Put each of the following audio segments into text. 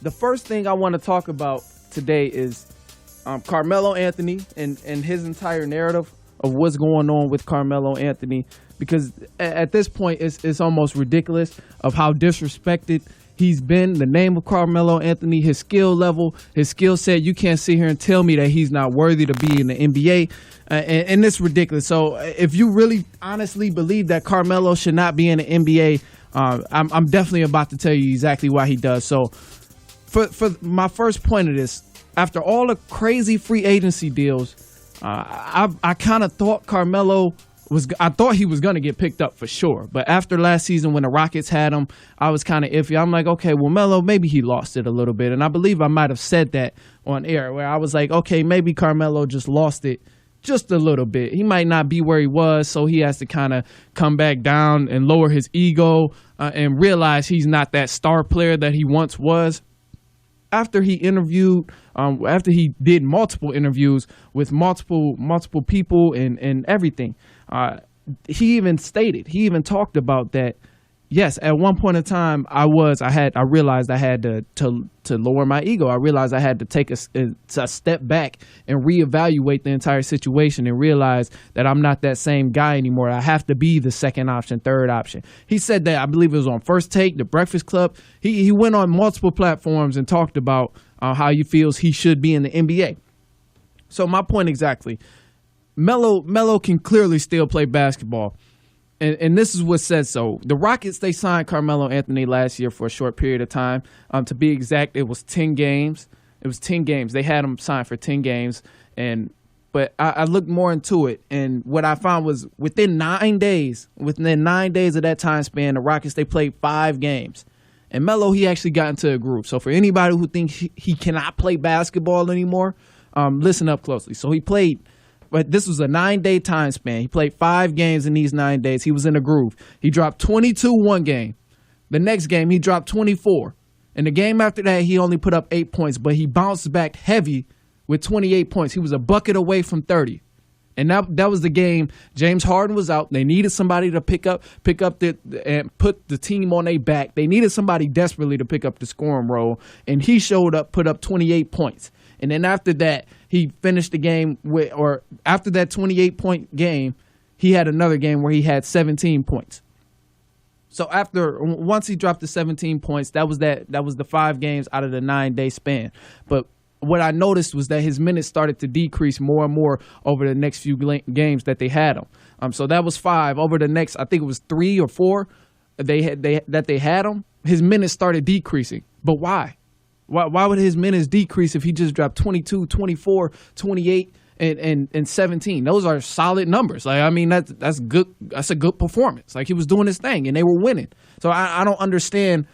the first thing I want to talk about today is Carmelo Anthony and his entire narrative of what's going on with Carmelo Anthony, because at this point it's almost ridiculous of how disrespected he's been. The name of Carmelo Anthony, his skill level, his skill set. You can't sit here and tell me that he's not worthy to be in the NBA. And it's ridiculous. So if you really honestly believe that Carmelo should not be in the NBA, I'm definitely about to tell you exactly why he does. So for my first point of this, after all the crazy free agency deals, I kind of thought I thought he was going to get picked up for sure. But after last season when the Rockets had him, I was kind of iffy. I'm like, okay, well, Melo, maybe he lost it a little bit. And I believe I might have said that on air, where I was like, okay, maybe Carmelo just lost it just a little bit. He might not be where he was, so he has to kind of come back down and lower his ego and realize he's not that star player that he once was. After he did multiple interviews with multiple people and everything, he even talked about that. Yes, at one point in time, I realized I had to lower my ego. I realized I had to take a step back and reevaluate the entire situation and realize that I'm not that same guy anymore. I have to be the second option, third option. He said that, I believe it was on First Take, The Breakfast Club. He went on multiple platforms and talked about how he feels he should be in the NBA. So my point exactly, Melo can clearly still play basketball. And this is what says so. The Rockets, they signed Carmelo Anthony last year for a short period of time. To be exact, it was 10 games. It was 10 games. They had him signed for 10 games. But I looked more into it, and what I found was within 9 days of that time span, the Rockets, they played 5 games. And Melo, he actually got into a groove. So for anybody who thinks he cannot play basketball anymore, listen up closely. So he played. But this was a 9-day time span. He played 5 games in these 9 days. He was in a groove. He dropped 22 one game. The next game, he dropped 24. And the game after that, he only put up 8 points, but he bounced back heavy with 28 points. He was a bucket away from 30. And that was the game. James Harden was out. They needed somebody to pick up and put the team on their back. They needed somebody desperately to pick up the scoring role. And he showed up, put up 28 points. And then after that, he finished the game after that 28-point game, he had another game where he had 17 points. So once he dropped the 17 points, that was the 5 games out of the 9-day span. But what I noticed was that his minutes started to decrease more and more over the next few games that they had him. So that was 5. Over the next, I think it was 3 or 4 that they had him, his minutes started decreasing. But why? Why would his minutes decrease if he just dropped 22, 24, 28, and 17? Those are solid numbers. Like, I mean, that's good. That's a good performance. Like, he was doing his thing, and they were winning. So I don't understand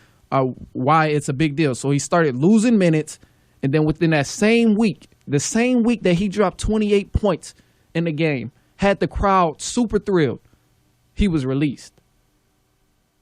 why it's a big deal. So he started losing minutes, and then within that same week, the same week that he dropped 28 points in the game, had the crowd super thrilled, he was released.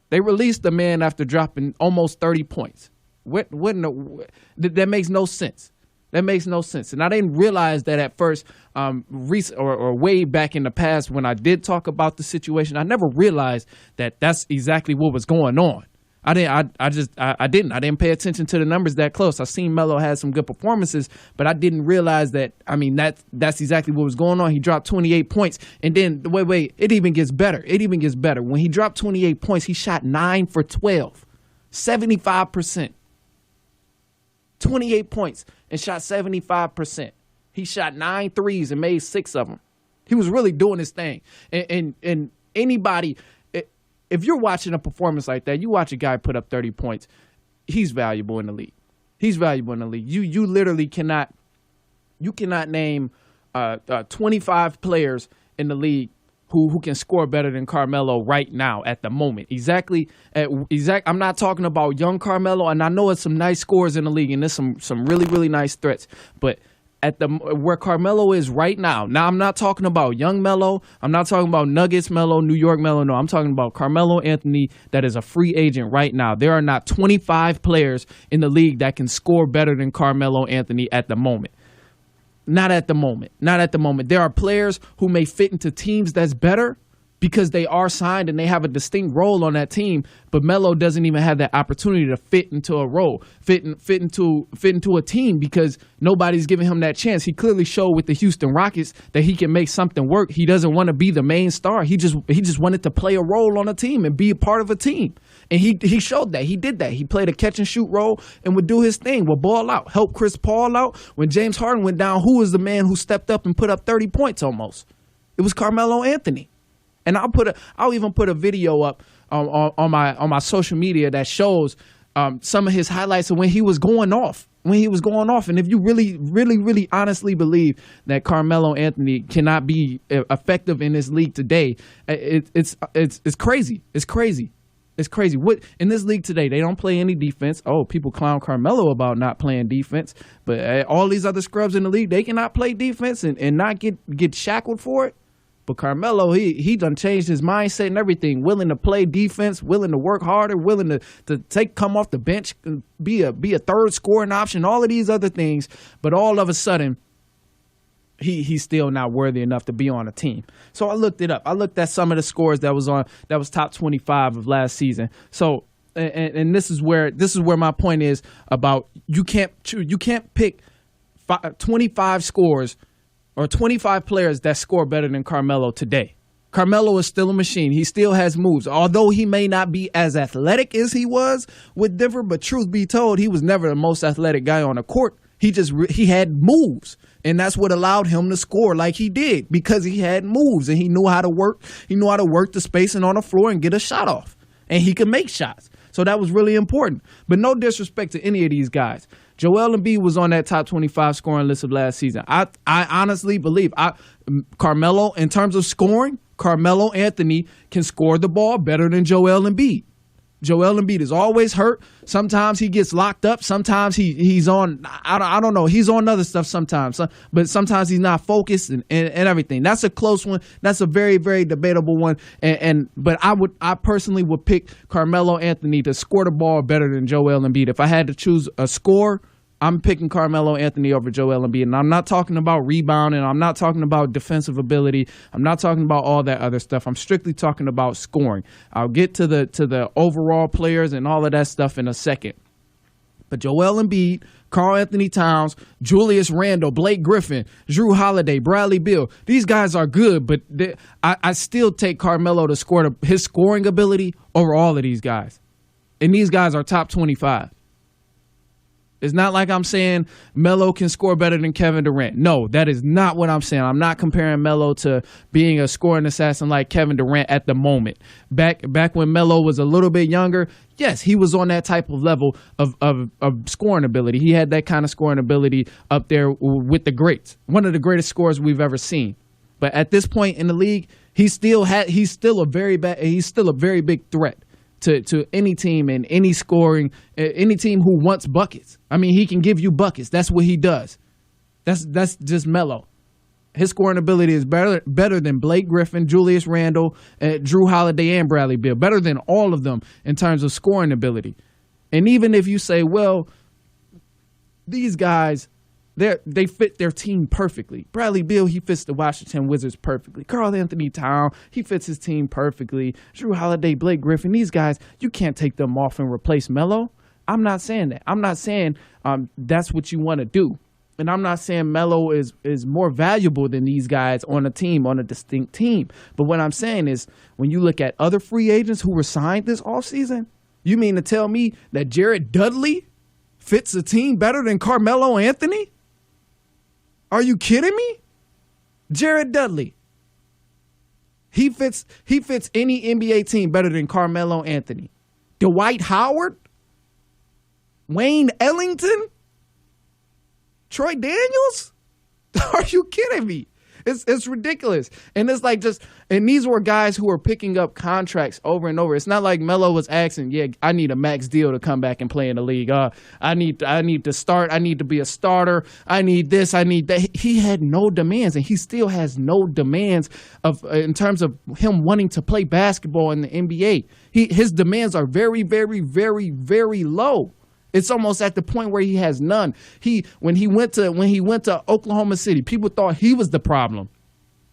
They released the man after dropping almost 30 points. That makes no sense. That makes no sense. And I didn't realize that at first, or way back in the past when I did talk about the situation. I never realized that that's exactly what was going on. I didn't pay attention to the numbers that close. I seen Melo had some good performances, but I didn't realize that. I mean, that's exactly what was going on. He dropped 28 points, and then wait, it even gets better. When he dropped 28 points, he shot 9 for 12, 75%. 28 points and shot 75%. He shot 9 threes and made 6 of them. He was really doing his thing. And anybody, if you're watching a performance like that, you watch a guy put up 30 points, he's valuable in the league. You literally cannot name 25 players in the league who can score better than Carmelo right now at the moment. I'm not talking about young Carmelo, and I know it's some nice scores in the league, and there's some really, really nice threats. But where Carmelo is right now, I'm not talking about young Melo. I'm not talking about Nuggets Melo, New York Melo. No, I'm talking about Carmelo Anthony that is a free agent right now. There are not 25 players in the league that can score better than Carmelo Anthony at the moment. Not at the moment. There are players who may fit into teams that's better, because they are signed and they have a distinct role on that team. But Melo doesn't even have that opportunity to fit into a role, fit into a team, because nobody's giving him that chance. He clearly showed with the Houston Rockets that he can make something work. He doesn't want to be the main star. He just wanted to play a role on a team and be a part of a team. And he showed that. He did that. He played a catch and shoot role and would do his thing, would ball out, help Chris Paul out. When James Harden went down, who was the man who stepped up and put up 30 points almost? It was Carmelo Anthony. And I'll even put a video up on my social media that shows some of his highlights of when he was going off. And if you really honestly believe that Carmelo Anthony cannot be effective in this league today, it's crazy. It's crazy. What in this league today, they don't play any defense. Oh, people clown Carmelo about not playing defense, but all these other scrubs in the league, they cannot play defense and not get shackled for it. But Carmelo, he done changed his mindset and everything. Willing to play defense, willing to work harder, willing to come off the bench, be a third scoring option, all of these other things. But all of a sudden, he's still not worthy enough to be on a team. So I looked it up. I looked at some of the scores that was top 25 of last season. So and this is where my point is about you can't pick 25 scores or 25 players that score better than Carmelo today. Carmelo is still a machine. He still has moves. Although he may not be as athletic as he was with Denver, but truth be told, he was never the most athletic guy on the court. He had moves, and that's what allowed him to score like he did, because he had moves and he knew how to work. He knew how to work the spacing on the floor and get a shot off, and he could make shots. So that was really important. But no disrespect to any of these guys. Joel Embiid was on that top 25 scoring list of last season. I honestly believe Carmelo, in terms of scoring, Carmelo Anthony can score the ball better than Joel Embiid. Joel Embiid is always hurt. Sometimes he gets locked up. Sometimes he's on, I don't know, he's on other stuff sometimes. But sometimes he's not focused and everything. That's a close one. That's a very, very debatable one. But I personally would pick Carmelo Anthony to score the ball better than Joel Embiid. If I had to choose a score, I'm picking Carmelo Anthony over Joel Embiid. And I'm not talking about rebounding. I'm not talking about defensive ability. I'm not talking about all that other stuff. I'm strictly talking about scoring. I'll get to the overall players and all of that stuff in a second. But Joel Embiid, Karl Anthony Towns, Julius Randle, Blake Griffin, Drew Holiday, Bradley Beal, these guys are good, but I still take Carmelo to score his scoring ability over all of these guys. And these guys are top 25. It's not like I'm saying Melo can score better than Kevin Durant. No, that is not what I'm saying. I'm not comparing Melo to being a scoring assassin like Kevin Durant at the moment. Back when Melo was a little bit younger, yes, he was on that type of level of scoring ability. He had that kind of scoring ability up there with the greats. One of the greatest scorers we've ever seen. But at this point in the league, he's still a very big threat to any team and any team who wants buckets. I mean, he can give you buckets. That's what he does. That's just Melo. His scoring ability is better than Blake Griffin, Julius Randle, Drew Holiday, and Bradley Beal. Better than all of them in terms of scoring ability. And even if you say, well, these guys, they fit their team perfectly. Bradley Beal, he fits the Washington Wizards perfectly. Karl Anthony Towns, he fits his team perfectly. Drew Holiday, Blake Griffin, these guys, you can't take them off and replace Melo. I'm not saying that. I'm not saying that's what you want to do. And I'm not saying Melo is more valuable than these guys on a team, on a distinct team. But what I'm saying is, when you look at other free agents who were signed this offseason, you mean to tell me that Jared Dudley fits a team better than Carmelo Anthony? Are you kidding me? Jared Dudley. He fits any NBA team better than Carmelo Anthony. Dwight Howard? Wayne Ellington? Troy Daniels? Are you kidding me? It's ridiculous. And it's like and these were guys who were picking up contracts over and over. It's not like Melo was asking, yeah, I need a max deal to come back and play in the league. I need to start. I need to be a starter. I need this. I need that. He had no demands, and he still has no demands in terms of him wanting to play basketball in the NBA. His demands are very, very, very, very low. It's almost at the point where he has none. When he went to Oklahoma City, people thought he was the problem.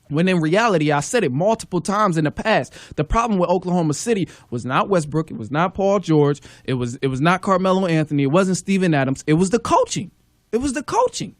When in reality, I said it multiple times in the past, the problem with Oklahoma City was not Westbrook, it was not Paul George, it was not Carmelo Anthony, it wasn't Steven Adams, it was the coaching. It was the coaching.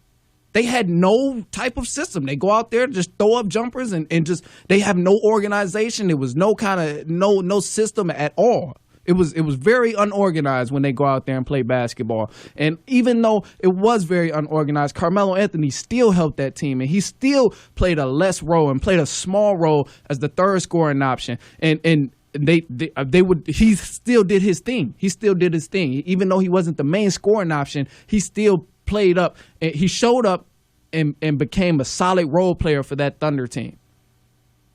They had no type of system. They go out there, just throw up jumpers and just, they have no organization. There was no kind of, no system at all. It was very unorganized when they go out there and play basketball. And even though it was very unorganized, Carmelo Anthony still helped that team, and he still played a less role and played a small role as the third scoring option. And he still did his thing. He still did his thing. Even though he wasn't the main scoring option, he still played up. And he showed up and became a solid role player for that Thunder team.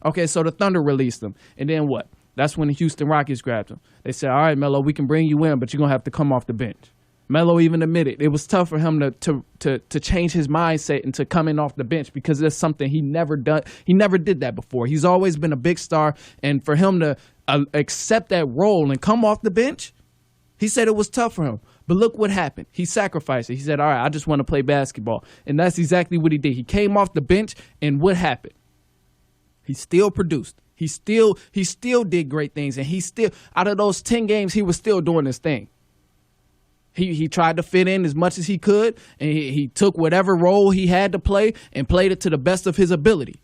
Okay, so the Thunder released him. And then what? That's when the Houston Rockets grabbed him. They said, all right, Melo, we can bring you in, but you're going to have to come off the bench. Melo even admitted it was tough for him to change his mindset and to come in off the bench because that's something he never done. He never did that before. He's always been a big star, and for him to accept that role and come off the bench, he said it was tough for him. But look what happened. He sacrificed it. He said, all right, I just want to play basketball. And that's exactly what he did. He came off the bench, and what happened? He still produced. He still did great things, and he still, out of those 10 games, he was still doing his thing. He tried to fit in as much as he could, and he took whatever role he had to play and played it to the best of his ability.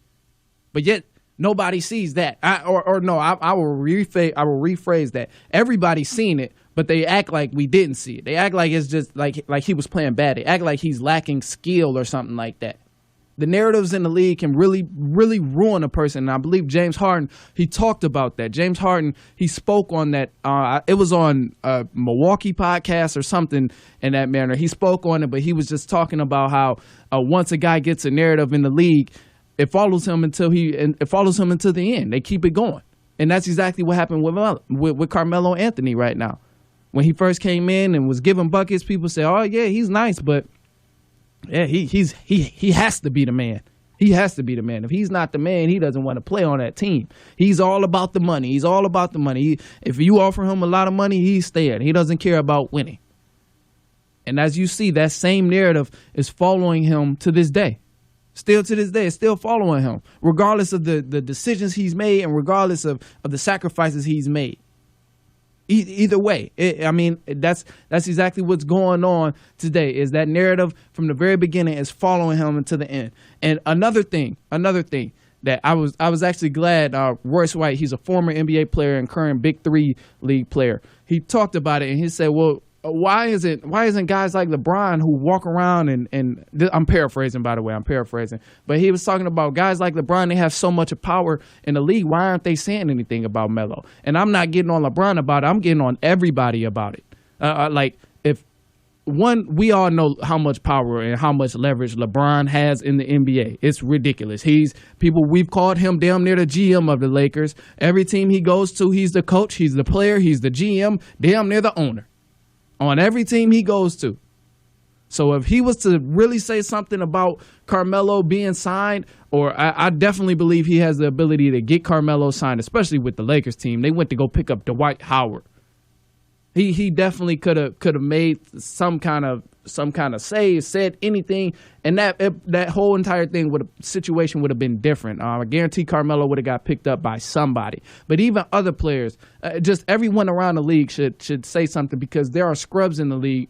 But yet nobody sees that. I will rephrase that. Everybody's seen it, but they act like we didn't see it. They act like it's just like he was playing bad. They act like he's lacking skill or something like that. The narratives in the league can really, really ruin a person. And I believe James Harden, he talked about that. James Harden, he spoke on that. It was on a Milwaukee podcast or something in that manner. He spoke on it, but he was just talking about how once a guy gets a narrative in the league, it follows him until the end. They keep it going. And that's exactly what happened with Carmelo Anthony right now. When he first came in and was giving buckets, people say, oh, yeah, he's nice, but yeah, he has to be the man. He has to be the man. If he's not the man, he doesn't want to play on that team. He's all about the money. He's all about the money. If you offer him a lot of money, he's staying. He doesn't care about winning. And as you see, that same narrative is following him to this day. Still to this day, it's still following him, regardless of the decisions he's made and regardless of the sacrifices he's made. Either way, that's exactly what's going on today. Is that narrative from the very beginning is following him until the end. And another thing that I was actually glad Royce White, he's a former NBA player and current Big 3 league player. He talked about it and he said, well, why isn't guys like LeBron who walk around and I'm paraphrasing, by the way, but he was talking about guys like LeBron, they have so much power in the league. Why aren't they saying anything about Melo? And I'm not getting on LeBron about it. I'm getting on everybody about it. We all know how much power and how much leverage LeBron has in the NBA. It's ridiculous. We've called him damn near the GM of the Lakers. Every team he goes to, he's the coach, he's the player, he's the GM, damn near the owner. On every team he goes to. So if he was to really say something about Carmelo being signed, or I definitely believe he has the ability to get Carmelo signed, especially with the Lakers team. They went to go pick up Dwight Howard. He definitely could have made some kind of save, said anything, and that whole entire situation would have been different. I guarantee Carmelo would have got picked up by somebody. But even other players, just everyone around the league should say something, because there are scrubs in the league.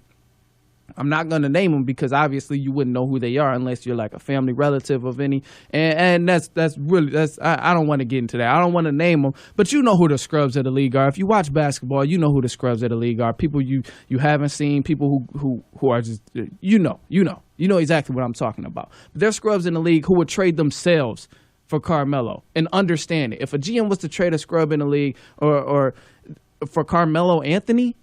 I'm not going to name them because obviously you wouldn't know who they are unless you're like a family relative of any. And that's really, I don't want to get into that. I don't want to name them, but you know who the scrubs of the league are. If you watch basketball, you know who the scrubs of the league are. People you haven't seen, people who are just, you know exactly what I'm talking about. But there's scrubs in the league who would trade themselves for Carmelo, and understand it. If a GM was to trade a scrub in the league or for Carmelo Anthony,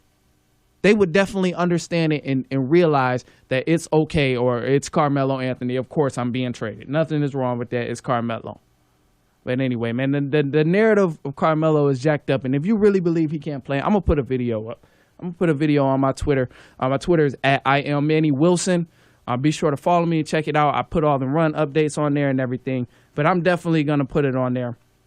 they would definitely understand it and realize that it's okay, or it's Carmelo Anthony. Of course, I'm being traded. Nothing is wrong with that. It's Carmelo. But anyway, man, the narrative of Carmelo is jacked up. And if you really believe he can't play, I'm going to put a video up. I'm going to put a video on my Twitter. My Twitter is at I am Manny Wilson. Be sure to follow me and check it out. I put all the run updates on there and everything. But I'm definitely going to put it on there.